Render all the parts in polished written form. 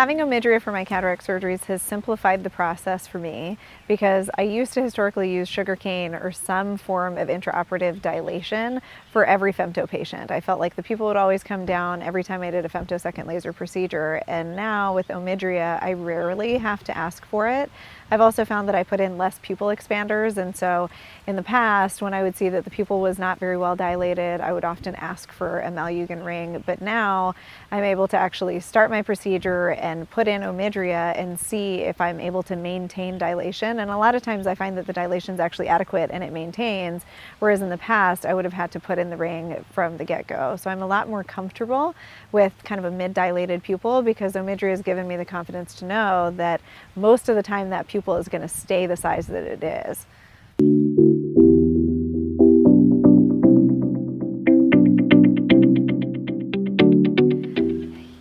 Having OMIDRIA for my cataract surgeries has simplified the process for me because I used to historically use sugarcane or some form of intraoperative dilation for every femto patient. I felt like the pupil would always come down every time I did a femtosecond laser procedure, and now with OMIDRIA I rarely have to ask for it. I've also found that I put in less pupil expanders, and so in the past when I would see that the pupil was not very well dilated, I would often ask for a Malyugin ring, but now I'm able to actually start my procedure and put in OMIDRIA and see if I'm able to maintain dilation. And a lot of times I find that the dilation is actually adequate and it maintains, whereas in the past I would have had to put in the ring from the get-go. So I'm a lot more comfortable with kind of a mid-dilated pupil because OMIDRIA has given me the confidence to know that most of the time that pupil is going to stay the size that it is.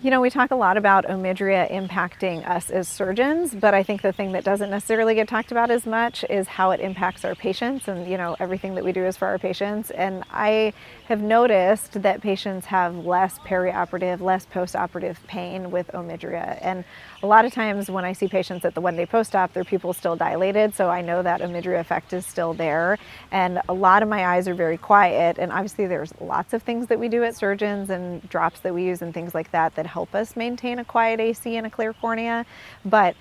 You know, we talk a lot about OMIDRIA impacting us as surgeons, but I think the thing that doesn't necessarily get talked about as much is how it impacts our patients, and everything that we do is for our patients. And I have noticed that patients have less perioperative, less postoperative pain with OMIDRIA. And a lot of times when I see patients at the one-day post-op, their pupil's still dilated, so I know that OMIDRIA effect is still there. And a lot of my eyes are very quiet, and obviously there's lots of things that we do at surgeons and drops that we use and things like that that help us maintain a quiet AC and a clear cornea, but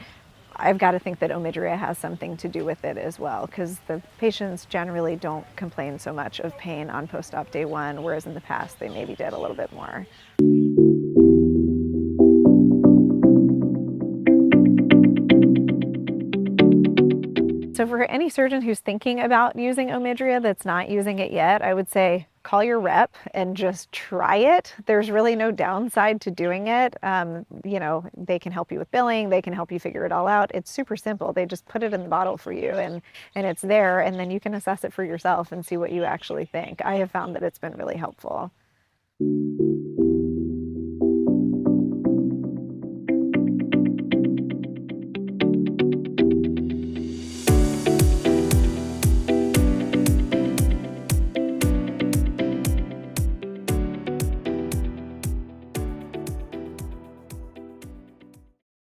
I've got to think that OMIDRIA has something to do with it as well, because the patients generally don't complain so much of pain on post-op day one, whereas in the past they maybe did a little bit more. So for any surgeon who's thinking about using OMIDRIA that's not using it yet, I would say call your rep and just try it. There's really no downside to doing it. They can help you with billing, they can help you figure it all out. It's super simple. They just put it in the bottle for you and it's there, and then you can assess it for yourself and see what you actually think. I have found that it's been really helpful.